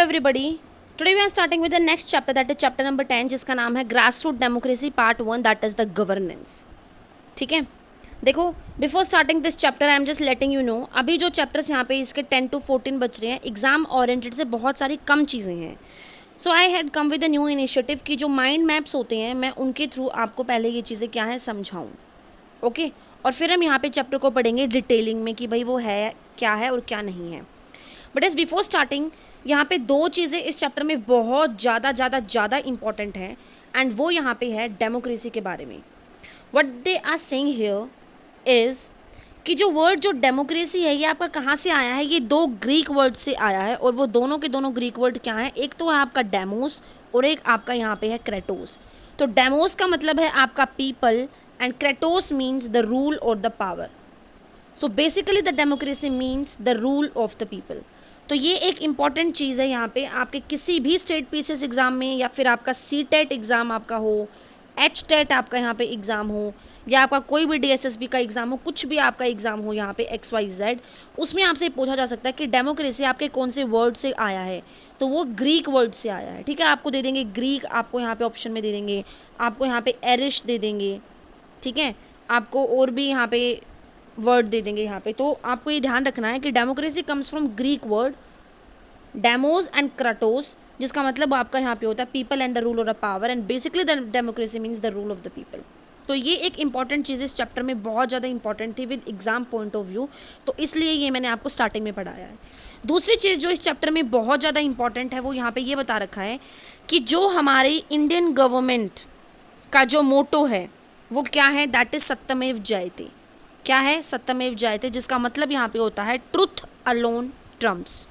everybody. Today we are starting with the next chapter, that is chapter number 10, जिसका नाम है grass root democracy part 1, that is the governance. ठीक है, देखो before starting this chapter I am just letting you know, अभी जो chapters यहाँ पे इसके 10 to 14 बच रहे हैं, एग्जाम ओरिएंटेड से बहुत सारी कम चीज़ें हैं. So I had come with a new initiative कि जो माइंड मैप्स होते हैं मैं उनके थ्रू आपको पहले ये चीज़ें क्या है समझाऊँ. ओके, और फिर हम यहाँ पे चैप्टर को पढ़ेंगे डिटेलिंग में कि भाई वो है क्या है और क्या नहीं है. बट एज बिफोर स्टार्टिंग यहाँ पे दो चीज़ें इस चैप्टर में बहुत ज़्यादा इंपॉर्टेंट हैं, एंड वो यहाँ पे है डेमोक्रेसी के बारे में. What they are saying here is कि जो वर्ड जो डेमोक्रेसी है ये आपका कहाँ से आया है. ये दो ग्रीक वर्ड से आया है, और वो दोनों के दोनों ग्रीक वर्ड क्या हैं. एक तो है आपका डेमोस और एक आपका यहाँ पे है क्रेटोस. तो डेमोस का मतलब है आपका people and kratos means the rule और the power. So basically the democracy means the rule of the people. तो ये एक इम्पॉर्टेंट चीज़ है यहाँ पे आपके किसी भी स्टेट पीसीएस एग्ज़ाम में, या फिर आपका सीटेट एग्ज़ाम आपका हो, एचटेट आपका यहाँ पे एग्ज़ाम हो, या आपका कोई भी डीएसएसबी का एग्ज़ाम हो, कुछ भी आपका एग्ज़ाम हो यहाँ पे XYZ, उसमें आपसे पूछा जा सकता है कि डेमोक्रेसी आपके कौन से वर्ड से आया है. तो वो ग्रीक वर्ड से आया है. ठीक है, आपको दे देंगे ग्रीक, आपको यहाँ पे ऑप्शन में दे देंगे, आपको यहाँ पे एरिश दे देंगे. ठीक है, आपको और भी यहाँ पे वर्ड दे देंगे यहाँ पे. तो आपको ये ध्यान रखना है कि democracy comes from Greek word demos and Kratos, जिसका मतलब आपका यहाँ पे होता है people and the rule of the power, and basically the democracy means the rule of the people. तो ये एक इंपॉर्टेंट चीज़ इस चैप्टर में बहुत ज़्यादा इंपॉर्टेंट थी with exam point of view, तो इसलिए ये मैंने आपको स्टार्टिंग में पढ़ाया है. दूसरी चीज़ जो इस चैप्टर में बहुत ज़्यादा इंपॉर्टेंट है वो यहाँ पे ये बता रखा है कि जो हमारी इंडियन गवर्नमेंट का जो मोटो है वो क्या है, दैट इज सत्यमेव जयते. क्या है, सत्यमेव जयते, जिसका मतलब यहाँ पे होता है ट्रुथ अलोन ट्रम्प्स.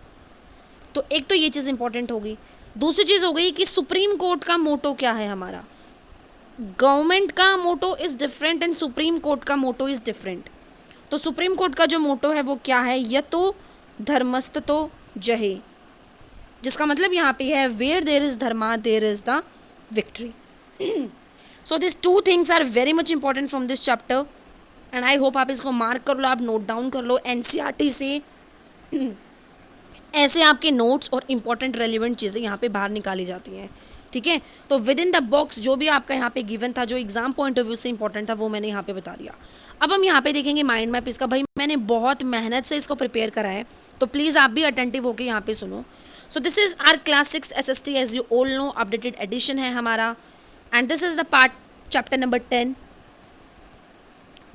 तो एक तो ये चीज़ इंपॉर्टेंट होगी. दूसरी चीज़ हो गई कि सुप्रीम कोर्ट का मोटो क्या है. हमारा गवर्नमेंट का motto is different and supreme court का मोटो इज़ डिफरेंट. तो सुप्रीम कोर्ट का जो मोटो है वो क्या है, यतो धर्मस्ततो जहे, जिसका मतलब यहाँ पे है where there is dharma there is the victory. So this two things are very much important from this chapter, and I hope आप इसको मार्क कर लो, आप नोट डाउन कर लो. एनसीईआरटी से ऐसे आपके नोट्स और इम्पॉर्टेंट रेलिवेंट चीज़ें यहाँ पे बाहर निकाली जाती हैं. ठीक है, तो विद इन द बॉक्स जो भी आपका यहाँ पे गिवन था, जो एग्जाम पॉइंट ऑफ व्यू से इंपॉर्टेंट था, वो मैंने यहाँ पे बता दिया. अब हम यहाँ पे देखेंगे माइंड मैप इसका. भाई मैंने बहुत मेहनत से इसको प्रिपेयर करा है, तो प्लीज़ आप भी अटेंटिव होकर यहाँ पे सुनो. So this is our class 6 SST, as you all know, updated edition है हमारा, and this is the part chapter number 10.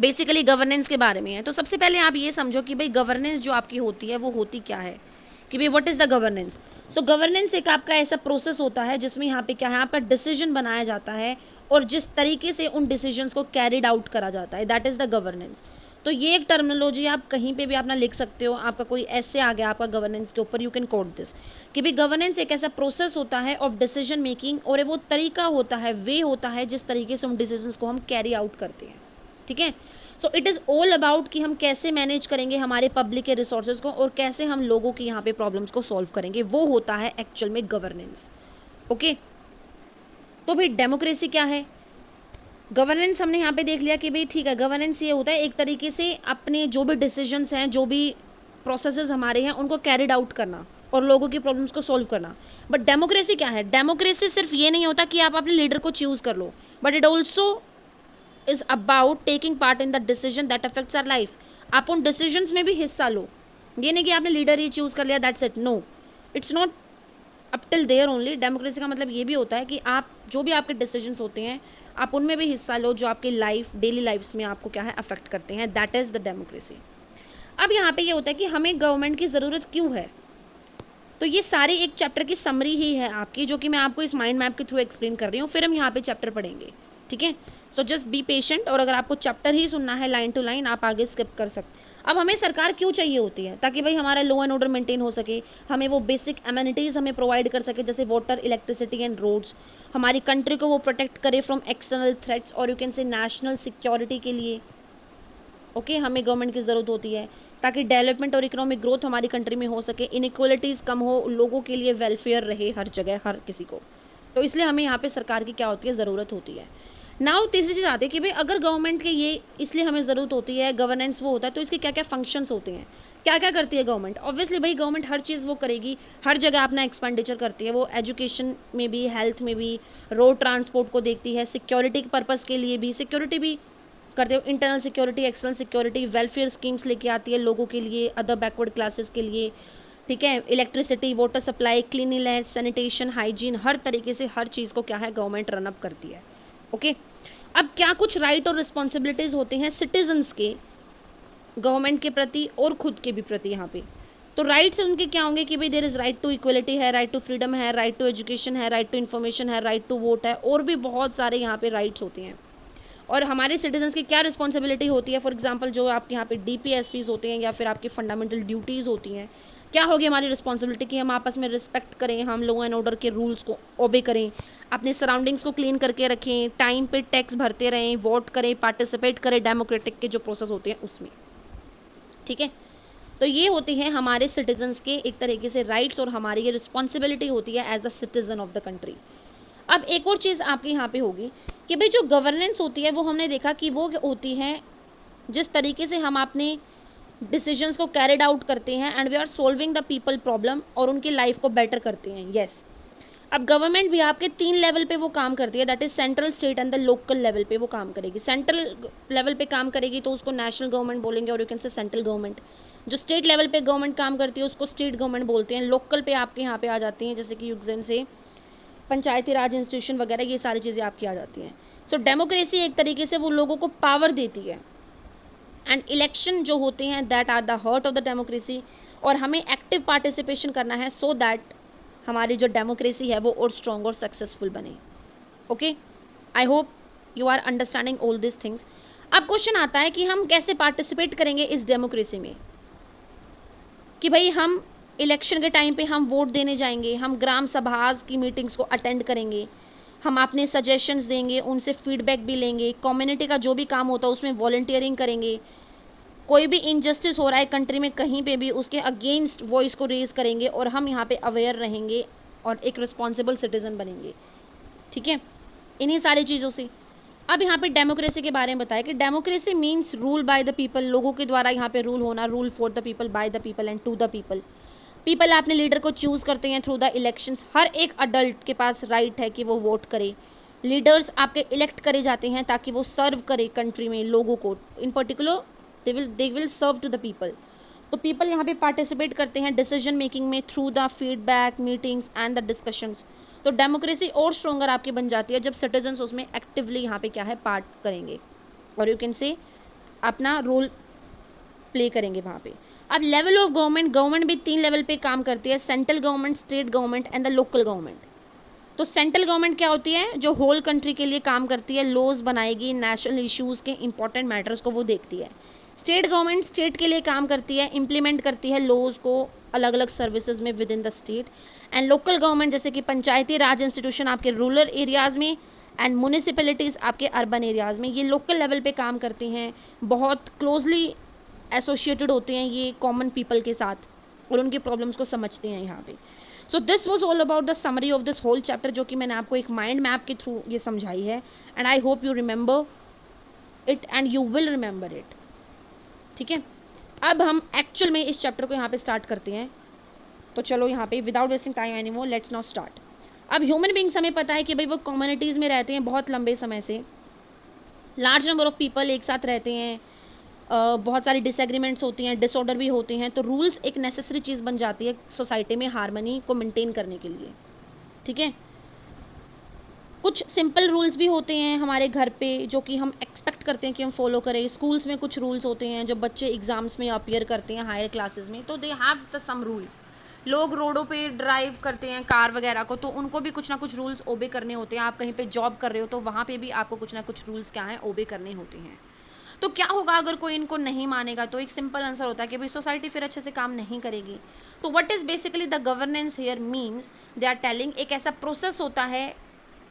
Basically governance के बारे में है. तो सबसे पहले आप ये समझो कि भाई गवर्नेंस जो आपकी होती है वो होती क्या है, कि भाई what is the governance. So governance एक आपका ऐसा प्रोसेस होता है जिसमें यहाँ पे क्या है, आपका डिसीजन बनाया जाता है और जिस तरीके से उन डिसीजंस को कैरिड आउट करा जाता है, दैट इज़ द गवर्नेंस. तो ये एक टर्मिनोलॉजी आप कहीं पे भी अपना लिख सकते हो. आपका कोई ऐसे आ गया आपका गवर्नेंस के ऊपर, यू कैन कोट दिस कि भाई गवर्नेंस एक ऐसा प्रोसेस होता है ऑफ डिसीजन मेकिंग, और वो तरीका होता है, वे होता है जिस तरीके से उन डिसीजंस को हम कैरी आउट करते हैं. ठीक है, so it is all about कि हम कैसे मैनेज करेंगे हमारे पब्लिक के रिसोर्सेज को, और कैसे हम लोगों की यहाँ पे प्रॉब्लम्स को सॉल्व करेंगे, वो होता है एक्चुअल में गवर्नेंस. ओके, तो भाई डेमोक्रेसी क्या है. गवर्नेंस हमने यहाँ पे देख लिया कि भाई ठीक है, गवर्नेंस ये होता है एक तरीके से अपने जो भी डिसीजंस हैं, जो भी प्रोसेसेस हमारे हैं, उनको कैरिड आउट करना और लोगों की प्रॉब्लम्स को सॉल्व करना. बट डेमोक्रेसी क्या है, डेमोक्रेसी सिर्फ ये नहीं होता कि आप अपने लीडर को चूज़ कर लो, but it also is about taking part in the decision that affects our life. आप उन डिसीजंस में भी हिस्सा लो. ये नहीं कि आपने लीडर ही चूज़ कर लिया, that's it. No, it's not up till there only. Democracy का मतलब ये भी होता है कि आप जो भी आपके डिसीजंस होते हैं आप उनमें भी हिस्सा लो, जो आपकी लाइफ डेली लाइफ्स में आपको क्या है अफेक्ट करते हैं, दैट इज़ द डेमोक्रेसी. अब यहाँ पे ये होता है कि हमें गवर्नमेंट की ज़रूरत क्यों है. तो ये सारी एक चैप्टर की समरी ही है आपकी, जो कि मैं आपको इस माइंड मैप के थ्रू एक्सप्लेन कर रही हूँ. फिर हम यहाँ पे चैप्टर पढ़ेंगे. ठीक है, सो जस्ट बी पेशेंट, और अगर आपको चैप्टर ही सुनना है लाइन टू लाइन, आप आगे स्किप कर सकते. अब हमें सरकार क्यों चाहिए होती है, ताकि भाई हमारा लॉ एंड ऑर्डर मेंटेन हो सके, हमें वो बेसिक एमिनिटीज़ हमें प्रोवाइड कर सके, जैसे वाटर, इलेक्ट्रिसिटी एंड रोड्स. हमारी कंट्री को वो प्रोटेक्ट करे फ्रॉम एक्सटर्नल थ्रेट्स, और you can say national security के लिए. ओके, हमें गवर्नमेंट की ज़रूरत होती है ताकि डेवलपमेंट और इकोनॉमिक ग्रोथ हमारी कंट्री में हो सके, इनइक्वालिटीज़ कम हो, लोगों के लिए वेलफेयर रहे हर जगह, हर किसी को. तो इसलिए हमें यहाँ पे सरकार की क्या होती है, ज़रूरत होती है. नाउ तीसरी चीज़ आती है कि भाई अगर गवर्नमेंट के ये इसलिए हमें ज़रूरत होती है, गवर्नेंस वो होता है, तो इसके क्या क्या फंक्शंस होते हैं, क्या क्या करती है गवर्नमेंट। ऑब्वियसली भाई गवर्नमेंट हर चीज़ वो करेगी, हर जगह अपना एक्सपेंडिचर करती है, वो एजुकेशन में भी, हेल्थ में भी, रोड ट्रांसपोर्ट को देखती है, सिक्योरिटी के पर्पज़ के लिए भी सिक्योरिटी भी करते हो, internal security, external security, welfare schemes लेके आती है लोगों के लिए, अदर बैकवर्ड क्लासेस के लिए, ठीक है, electricity, water supply, cleanliness, sanitation, hygiene, हर तरीके से हर चीज़ को क्या है गवर्नमेंट रन अप करती है। ओके, अब क्या कुछ राइट और रिस्पॉन्सिबिलिटीज़ होते हैं सिटीजन्स के गवर्नमेंट के प्रति और खुद के भी प्रति यहाँ पे। तो राइट्स उनके क्या होंगे कि भाई there is right to equality है, राइट टू फ्रीडम है, राइट टू एजुकेशन है, राइट टू इन्फॉर्मेशन है, राइट टू वोट है, और भी बहुत सारे यहाँ पे राइट्स होते हैं। और हमारे सिटीजन्स की क्या रिस्पॉन्सिबिलिटी होती है, फॉर एग्जांपल जो आपके यहाँ पे DPSPs होते हैं या फिर आपकी फंडामेंटल ड्यूटीज़ होती हैं, क्या होगी हमारी रिस्पॉन्सिबिलिटी कि हम आपस में रिस्पेक्ट करें, हम लॉ एंड ऑर्डर के रूल्स को ओबे करें, अपने सराउंडिंग्स को क्लीन करके रखें, टाइम पे टैक्स भरते रहें, वोट करें, पार्टिसिपेट करें डेमोक्रेटिक के जो प्रोसेस होते हैं उसमें, ठीक है। तो ये होती है हमारे सिटीजन्स के एक तरीके से राइट्स, और हमारी ये रिस्पॉन्सिबिलिटी होती है as the citizen of the country. अब एक और चीज़ आपके यहाँ पे होगी कि भाई जो गवर्नेंस होती है वो हमने देखा कि वो होती है जिस तरीके से हम अपने डिसीजंस को कैरिड आउट करते हैं and we are solving the people problem, और उनकी लाइफ को बेटर करते हैं। यस, अब गवर्नमेंट भी आपके 3 लेवल पे वो काम करती है, that is central, state and the local level पे वो काम करेगी। सेंट्रल लेवल पे काम करेगी तो उसको नेशनल गवर्नमेंट बोलेंगे, और you can say central government. जो स्टेट लेवल पे गवर्नमेंट काम करती है उसको स्टेट गवर्नमेंट बोलते हैं। लोकल पे आपके यहाँ पे आ जाती हैं जैसे कि यूक्सेन से पंचायती राज इंस्टीट्यूशन वगैरह, ये सारी चीज़ें आपकी आ जाती हैं। सो डेमोक्रेसी एक तरीके से वो लोगों को पावर देती है, एंड इलेक्शन जो होते हैं that are the heart of the democracy, और हमें एक्टिव पार्टिसिपेशन करना है सो दैट हमारी जो डेमोक्रेसी है वो और स्ट्रॉन्ग और सक्सेसफुल बने। Okay, I hope you are understanding all this things. अब क्वेश्चन आता है कि हम कैसे पार्टिसिपेट करेंगे इस डेमोक्रेसी में, कि भाई हम इलेक्शन के टाइम पे हम वोट देने जाएंगे, हम ग्राम सभाज की मीटिंग्स को अटेंड करेंगे, हम अपने सजेशंस देंगे, उनसे फीडबैक भी लेंगे, कम्युनिटी का जो भी काम होता है उसमें वॉलंटियरिंग करेंगे, कोई भी इनजस्टिस हो रहा है कंट्री में कहीं पे भी उसके अगेंस्ट वॉइस को रेज़ करेंगे, और हम यहाँ पे अवेयर रहेंगे और एक रिस्पॉन्सिबल सिटीज़न बनेंगे, ठीक है, इन्हीं सारी चीज़ों से। अब यहाँ पे डेमोक्रेसी के बारे में बताया कि democracy means rule by the people, लोगों के द्वारा यहाँ पे रूल होना, rule for the people, by the people and to the people. People अपने लीडर को चूज़ करते हैं थ्रू द इलेक्शंस। हर एक अडल्ट के पास राइट है कि वो वोट करे। लीडर्स आपके इलेक्ट करे जाते हैं ताकि वो सर्व करे कंट्री में लोगों को, in particular they will serve to the people. तो पीपल यहाँ पे पार्टिसिपेट करते हैं डिसीजन मेकिंग में through the feedback, meetings and the discussions. तो डेमोक्रेसी और स्ट्रोंगर आपकी बन जाती है जब सिटीजन्स उसमें एक्टिवली यहाँ पे क्या है पार्ट करेंगे, और यू कैन से अपना रोल प्ले करेंगे वहाँ पे। अब लेवल ऑफ गवर्नमेंट, गवर्नमेंट भी 3 लेवल पे काम करती है, central government, state government and the local government. तो सेंट्रल गवर्नमेंट क्या होती है, जो होल कंट्री के लिए काम करती है, लॉज बनाएगी, नेशनल इश्यूज़ के इंपॉर्टेंट मैटर्स को वो देखती है। स्टेट गवर्नमेंट स्टेट के लिए काम करती है, इम्प्लीमेंट करती है लॉज को अलग अलग सर्विसेज में with in the state. And local government जैसे कि पंचायती राज इंस्टीट्यूशन आपके रूरल एरियाज़ में, एंड म्यूनिसिपैलिटीज़ आपके अर्बन एरियाज़ में, ये लोकल लेवल पे काम करती हैं, बहुत क्लोजली एसोसिएटेड होते हैं ये कॉमन पीपल के साथ, और उनकी प्रॉब्लम्स को समझते हैं यहाँ पे। So this was all about the summary of this whole chapter, जो कि मैंने आपको एक माइंड मैप के थ्रू ये समझाई है, and I hope you remember it and you will remember it, ठीक है। अब हम एक्चुअल में इस चैप्टर को यहाँ पे स्टार्ट करते हैं। तो चलो यहाँ पे without wasting time any more, let's now start. अब ह्यूमन बींग्स हमें पता है कि भाई वो कम्युनिटीज़ में रहते हैं बहुत लंबे समय से, लार्ज नंबर ऑफ पीपल एक साथ रहते हैं, बहुत सारी डिसएग्रीमेंट्स होती हैं, डिसऑर्डर भी होते हैं। तो रूल्स एक नेसेसरी चीज़ बन जाती है सोसाइटी में हार्मनी को मेंटेन करने के लिए, ठीक है। कुछ सिंपल रूल्स भी होते हैं हमारे घर पे जो कि हम एक्सपेक्ट करते हैं कि हम फॉलो करें। स्कूल्स में कुछ रूल्स होते हैं जब बच्चे एग्ज़ाम्स में अपीयर करते हैं हायर क्लासेस में, तो they have the some rules. लोग रोडों पे ड्राइव करते हैं कार वगैरह को, तो उनको भी कुछ ना कुछ रूल्स ओबे करने होते हैं। आप कहीं पे जॉब कर रहे हो तो वहाँ पे भी आपको कुछ ना कुछ रूल्स क्या हैं ओबे करने होते हैं। तो क्या होगा अगर कोई इनको नहीं मानेगा, तो एक सिंपल आंसर होता है कि भाई सोसाइटी फिर अच्छे से काम नहीं करेगी। तो what is basically the governance here means, they are telling एक ऐसा प्रोसेस होता है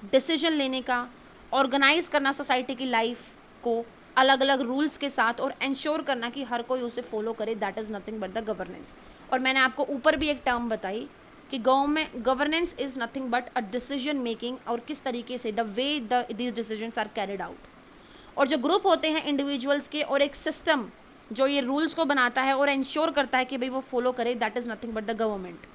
डिसीजन लेने का, ऑर्गेनाइज करना सोसाइटी की लाइफ को अलग अलग रूल्स के साथ, और इंश्योर करना कि हर कोई उसे फॉलो करे, that is nothing but the governance. और मैंने आपको ऊपर भी एक टर्म बताई कि governance is nothing but a decision making, और किस तरीके से the way these decisions are carried out. और जो ग्रुप होते हैं इंडिविजुअल्स के, और एक सिस्टम जो ये रूल्स को बनाता है और इंश्योर करता है कि भाई वो फॉलो करे, that is nothing but the government.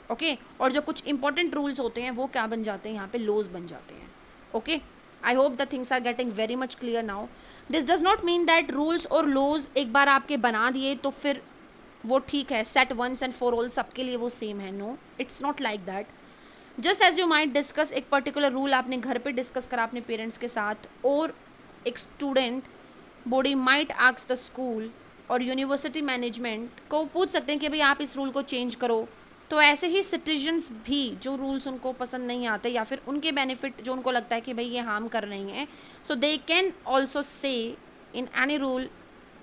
Okay, और जो कुछ इंपॉर्टेंट रूल्स होते हैं वो क्या बन जाते हैं, यहाँ पे लॉज बन जाते हैं। Okay, I hope the things are getting very much clear now. This does not mean that rules और लॉज एक बार आपके बना दिए तो फिर वो ठीक है, set once and for all, सबके लिए वो सेम है। No, it's not like that. Just as you might discuss एक पर्टिकुलर रूल आपने घर पे डिस्कस करा अपने पेरेंट्स के साथ, और एक student body might ask the school और यूनिवर्सिटी मैनेजमेंट को पूछ सकते हैं कि भाई आप इस रूल को चेंज करो। तो ऐसे ही सिटीजन्स भी जो रूल्स उनको पसंद नहीं आते या फिर उनके बेनिफिट जो उनको लगता है कि भाई ये हार्म कर रही हैं, सो दे can also say in any rule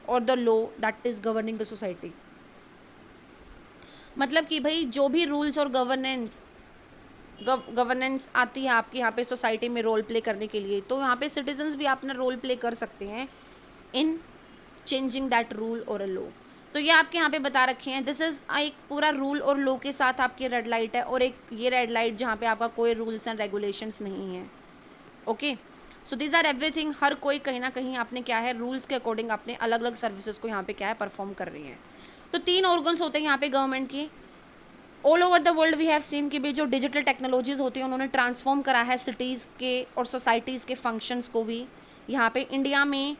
और the law that is governing the society. मतलब कि भाई जो भी रूल्स और गवर्नेंस आती है आपकी यहाँ पे सोसाइटी में रोल प्ले करने के लिए, तो यहाँ पे सिटीजन्स भी अपना रोल प्ले कर सकते हैं इन चेंजिंग दैट रूल और अ लॉ। तो ये आपके यहाँ पे बता रखे हैं, दिस इज़ एक पूरा रूल और लॉ के साथ आपकी रेड लाइट है, और एक ये रेड लाइट जहाँ पे आपका कोई रूल्स एंड रेगुलेशंस नहीं है। Okay, so these are everything, हर कोई कहीं ना कहीं आपने क्या है रूल्स के अकॉर्डिंग अपने अलग अलग सर्विसेज को यहाँ पे क्या है परफॉर्म कर रही है। तो 3 ऑर्गन्स होते हैं यहाँ पे गवर्नमेंट के। All over the world we have seen कि भी जो डिजिटल टेक्नोलॉजीज होती हैं उन्होंने ट्रांसफॉर्म करा है सिटीज़ के और सोसाइटीज़ के फंक्शंस को भी। यहाँ पे इंडिया में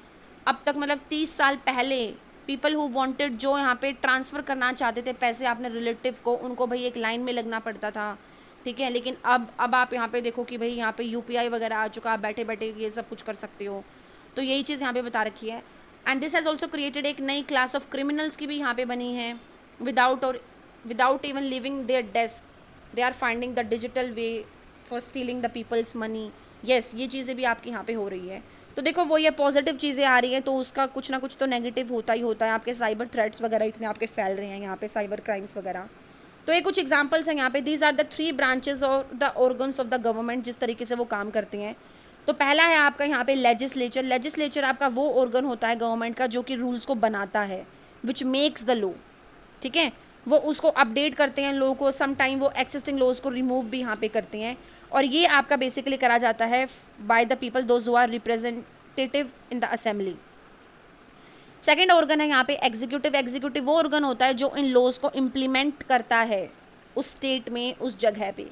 अब तक मतलब 30 साल पहले पीपल हु वांटेड, जो यहाँ पे ट्रांसफ़र करना चाहते थे पैसे अपने रिलेटिव को, उनको भाई एक लाइन में लगना पड़ता था, ठीक है। लेकिन अब आप यहाँ पे देखो कि भाई यहाँ पे UPI वगैरह आ चुका, आप बैठे बैठे ये सब कुछ कर सकते हो। तो यही चीज़ यहाँ पे बता रखी है। And this has also created एक नई क्लास ऑफ क्रिमिनल्स की भी यहाँ पे बनी है। Without even living their desk they are finding the digital way for stealing the people's money. Yes, ये चीज़ें भी आपकी यहाँ पे हो रही है। तो देखो वो ये पॉजिटिव चीज़ें आ रही हैं, तो उसका कुछ ना कुछ तो नेगेटिव होता ही होता है। आपके साइबर थ्रेट्स वगैरह इतने आपके फैल रहे हैं यहाँ पे, साइबर क्राइम्स वगैरह। तो ये कुछ एग्जांपल्स हैं यहाँ पे। दीज आर द 3 ब्रांचेस और the organs of the government, जिस तरीके से वो काम करती हैं। तो पहला है आपका यहाँ पे लेजिस्लेचर। लेजिस्लेचर आपका वो ऑर्गन होता है गवर्नमेंट का जो कि रूल्स को बनाता है, विच मेक्स द लॉ, ठीक है। वो उसको अपडेट करते हैं लॉ को, सम टाइम वो एक्सिस्टिंग लॉज को रिमूव भी यहाँ पे करते हैं, और ये आपका बेसिकली करा जाता है by the people those who are representative in the assembly. Second organ है यहाँ पे एग्जीक्यूटिव। एग्जीक्यूटिव वो ऑर्गन होता है जो इन लॉज को इम्प्लीमेंट करता है उस स्टेट में, उस जगह पे।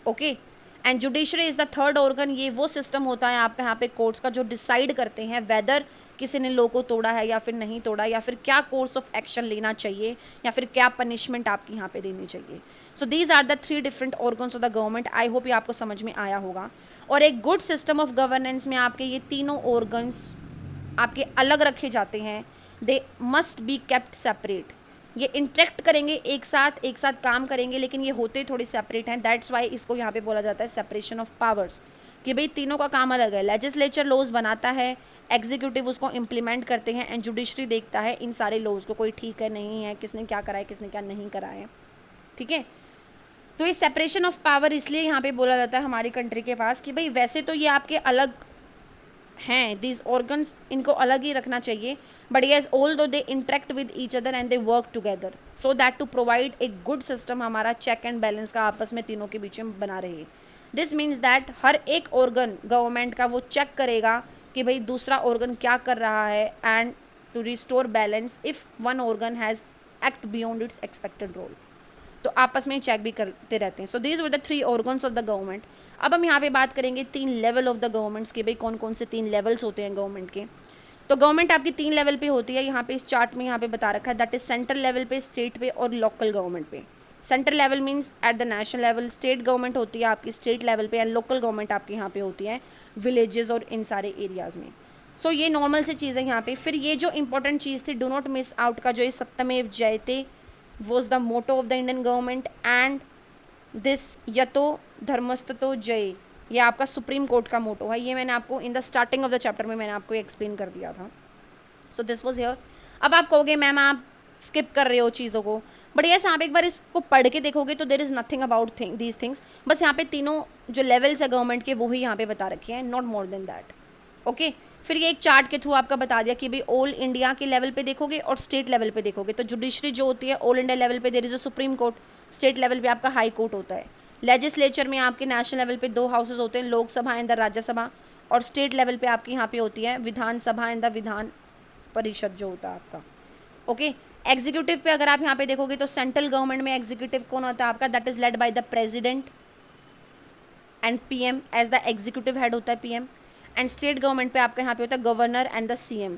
Okay, and judiciary is the third organ. ये वो सिस्टम होता है आपका यहाँ पे कोर्ट्स का जो डिसाइड करते हैं वेदर किसी ने लॉ को तोड़ा है या फिर नहीं तोड़ा, या फिर क्या कोर्स ऑफ एक्शन लेना चाहिए, या फिर क्या पनिशमेंट आपकी यहाँ पे देनी चाहिए। So these are the 3 different organs of the government. I hope ये आपको समझ में आया होगा। और एक गुड सिस्टम ऑफ गवर्नेंस में आपके ये तीनों ऑर्गन्स आपके अलग रखे जाते हैं। They must be kept separate. ये इंटरेक्ट करेंगे एक साथ काम करेंगे, लेकिन ये होते थोड़े सेपरेट हैं। दैट्स वाई इसको यहाँ पे बोला जाता है सेपरेशन ऑफ पावर्स, कि भाई तीनों का काम अलग है। लेजिस्लेचर लॉज बनाता है, एग्जीक्यूटिव उसको इम्प्लीमेंट करते हैं, एंड जुडिशरी देखता है इन सारे लॉज को, कोई ठीक है नहीं है, किसने क्या करा है, किसने क्या नहीं करा है, ठीक है। तो ये सेपरेशन ऑफ पावर इसलिए यहाँ पे बोला जाता है हमारी कंट्री के पास कि भाई वैसे तो ये आपके अलग हैं, दीज ऑर्गन्स, इनको अलग ही रखना चाहिए, but yes although they interact with each other and they work together so that to provide एक गुड सिस्टम, हमारा चेक एंड बैलेंस का आपस में तीनों के बीच में बना रहे। दिस मीन्स दैट हर एक ऑर्गन गवर्नमेंट का वो चेक करेगा कि भाई दूसरा ऑर्गन क्या कर रहा है, and to restore balance if one organ has act beyond its expected role. तो आपस में चेक भी करते रहते हैं। So these were the 3 organs of the government. अब हम यहाँ पे बात करेंगे 3 लेवल ऑफ द गवर्नमेंट्स के, भाई कौन कौन से 3 लेवल्स होते हैं गवर्नमेंट के। तो गवर्नमेंट आपकी 3 लेवल पे होती है, यहाँ पे इस चार्ट में यहाँ पे बता रखा है, दैट इज सेंट्रल लेवल पे, स्टेट पे और लोकल गवर्नमेंट पे। Central level means at the national level, state government होती है आपकी स्टेट लेवल पे, एंड लोकल गवर्नमेंट आपकी यहाँ पे होती है विलेजेस और इन सारे एरियाज़ में। सो ये नॉर्मल से चीज़ है यहाँ पे। फिर ये जो इंपॉर्टेंट चीज़ थी, डो नॉट मिस आउट का, जो ये सत्यमेव जयते was the motto of the Indian government, and this यतो धर्मस्ततो जय, ये आपका सुप्रीम कोर्ट का मोटो है। ये मैंने आपको in the starting of the chapter में मैंने आपको एक्सप्लेन कर दिया था। सो दिस वॉज हियर। अब आप कहोगे मैम आप स्किप कर रहे हो चीज़ों को, बट यस आप एक बार इसको पढ़ के देखोगे तो there is nothing about these things. बस यहाँ पे तीनों जो लेवल्स है गवर्नमेंट के वो ही यहाँ पे बता रखे हैं, not more than that. Okay, फिर ये एक चार्ट के थ्रू आपका बता दिया कि भाई ऑल इंडिया के लेवल पे देखोगे और स्टेट लेवल पे देखोगे तो जुडिशरी जो होती है ऑल इंडिया लेवल पे there is a supreme court, state level पे आपका हाई कोर्ट होता है। लेजिस्लेचर में आपके नेशनल लेवल पे 2 हाउसेज होते हैं, लोकसभा एंड द राज्यसभा, और स्टेट लेवल पे आपकी यहाँ पे होती है विधानसभा एंड द विधान परिषद जो होता है आपका। ओके, एग्जीक्यूटिव पे अगर आप यहाँ पे देखोगे तो सेंट्रल गवर्नमेंट में एग्जीक्यूटिव कौन होता है आपका, that is led by the president and PM as the executive head होता है पीएम। एंड स्टेट गवर्नमेंट पे आपका यहाँ पे होता है गवर्नर एंड द सीएम।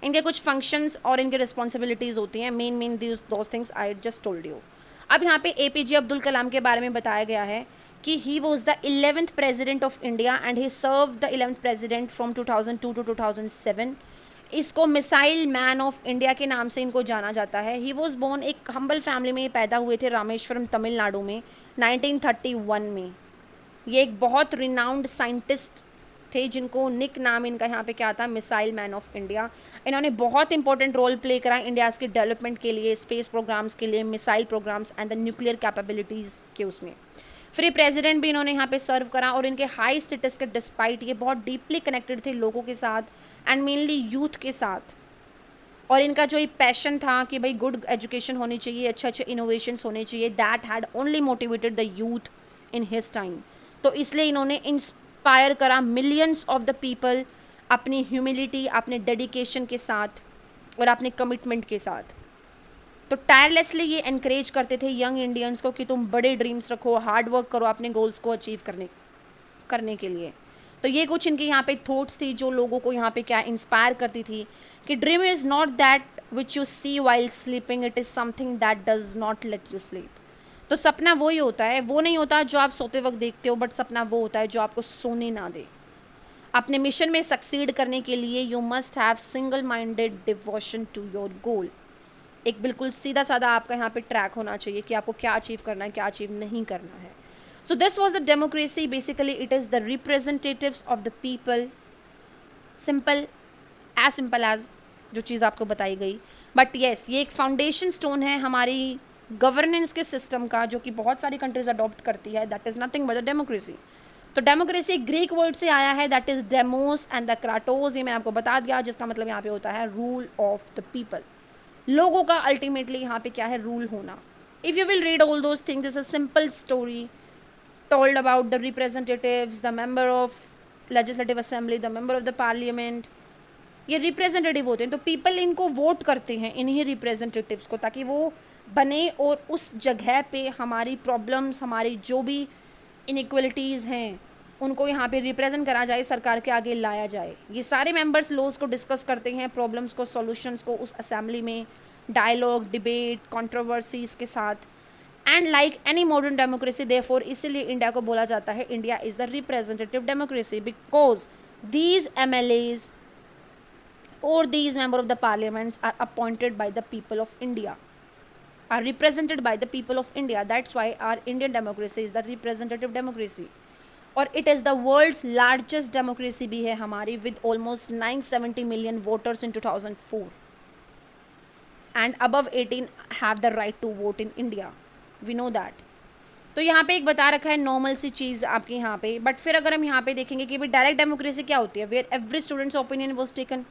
इनके कुछ फंक्शंस और इनके रिस्पॉन्सिबिलिटीज़ होती हैं, main those things I just told you. अब यहाँ पे एपीजे अब्दुल कलाम के बारे में बताया गया है कि he was the 11th president of India and he serve the 11th president from 2002 to 2007। इसको मिसाइल मैन ऑफ इंडिया के नाम से इनको जाना जाता है। ही वॉज बोर्न एक हम्बल फैमिली में पैदा हुए थे रामेश्वरम तमिलनाडु में 1931 में। ये एक बहुत रिनाउंड साइंटिस्ट थे जिनको निक नाम इनका यहाँ पे क्या था, मिसाइल मैन ऑफ इंडिया। इन्होंने बहुत इंपॉर्टेंट रोल प्ले करा इंडियाज़ के डेवलपमेंट के लिए, स्पेस प्रोग्राम्स के लिए, missile programmes and the nuclear capabilities के उसमें। फिर प्रेसिडेंट भी इन्होंने यहाँ पे सर्व करा और इनके हाई स्टेटस के डिस्पाइट ये बहुत डीपली कनेक्टेड थे लोगों के साथ एंड मेनली यूथ के साथ। और इनका जो ये पैशन था कि भाई गुड एजुकेशन होनी चाहिए, अच्छे अच्छे इनोवेशंस होने चाहिए, that had only motivated the youth in his time. तो इसलिए इन्होंने इंस्पायर करा मिलियंस ऑफ द पीपल अपनी ह्यूमिलिटी, अपने डेडिकेशन के साथ और अपने कमिटमेंट के साथ। तो टायरलेसली ये इनक्रेज करते थे यंग इंडियंस को कि तुम बड़े ड्रीम्स रखो, हार्ड वर्क करो अपने गोल्स को अचीव करने के लिए। तो ये कुछ इनकी यहाँ पे थॉट्स थी जो लोगों को यहाँ पे क्या इंस्पायर करती थी कि dream is not that which you see while sleeping, it is something that does not let you sleep. तो सपना वही होता है, वो नहीं होता जो आप सोते वक्त देखते हो, बट सपना वो होता है जो आपको सोने ना दे। अपने मिशन में सक्सीड करने के लिए you must have single minded devotion to your goal. एक बिल्कुल सीधा साधा आपका यहाँ पे ट्रैक होना चाहिए कि आपको क्या अचीव करना है, क्या अचीव नहीं करना है। So this was the democracy, basically it is the representatives of the people. Simple as जो चीज़ आपको बताई गई, बट येस ये एक फाउंडेशन स्टोन है हमारी गवर्नेंस के सिस्टम का जो कि बहुत सारी कंट्रीज अडॉप्ट करती है, that is nothing but the democracy. तो डेमोक्रेसी ग्रीक वर्ड से आया है, that is demos and the Kratos, ये मैंने आपको बता दिया, जिसका मतलब यहाँ पे होता है रूल ऑफ द पीपल। लोगों का अल्टीमेटली यहाँ पे क्या है, रूल होना। If you will read all those things, this a simple story told about the representatives, the member of legislative assembly, the member of the parliament. ये representative होते हैं, तो पीपल इनको वोट करते हैं इन्हीं रिप्रेजेंटेटिव्स को, ताकि वो बने और उस जगह पे हमारी प्रॉब्लम्स, हमारी जो भी इनइक्वलिटीज़ हैं उनको यहाँ पे रिप्रेजेंट करा जाए, सरकार के आगे लाया जाए। ये सारे मेंबर्स लॉज को डिस्कस करते हैं, प्रॉब्लम्स को, सॉल्यूशंस को उस असेंबली में, डायलॉग, डिबेट, कंट्रोवर्सीज के साथ। And like any modern democracy therefore, इसीलिए इंडिया को बोला जाता है India is the representative democracy, because these MLAs or these member of the parliaments are appointed by the people of India, are represented by the people of India. That's why our Indian democracy is the representative democracy. और it is the world's largest democracy भी है हमारी, with almost 970 million voters in 2004 and above 18 have the right to vote in India. We know that. तो यहाँ पे एक बता रखा है नॉर्मल सी चीज़ आपके यहाँ पे, बट फिर अगर हम यहाँ पे देखेंगे कि भाई डायरेक्ट डेमोक्रेसी क्या होती है, where every students opinion was taken,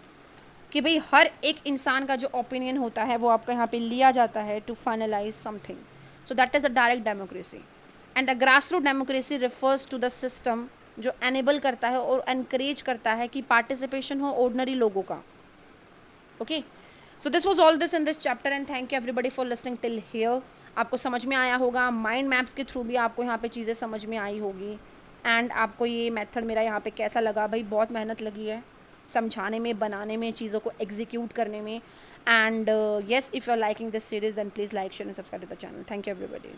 कि भाई हर एक इंसान का जो ओपिनियन होता है वो आपका यहाँ पे लिया जाता है to finalise something. So that is the direct democracy. And the grass root democracy refers to the system जो एनेबल करता है और एनकरेज करता है कि पार्टिसिपेशन हो ऑर्डिनरी लोगों का। Okay, so this was all this in this chapter and thank you everybody for listening till here. आपको समझ में आया होगा, माइंड मैप्स के थ्रू भी आपको यहाँ पे चीज़ें समझ में आई होगी। एंड आपको ये मेथड मेरा यहाँ पे कैसा लगा, भाई बहुत मेहनत लगी है समझाने में, बनाने में, चीज़ों को एग्जीक्यूट करने में। And yes, if you are liking this series then please like, share and subscribe to the channel. Thank you everybody.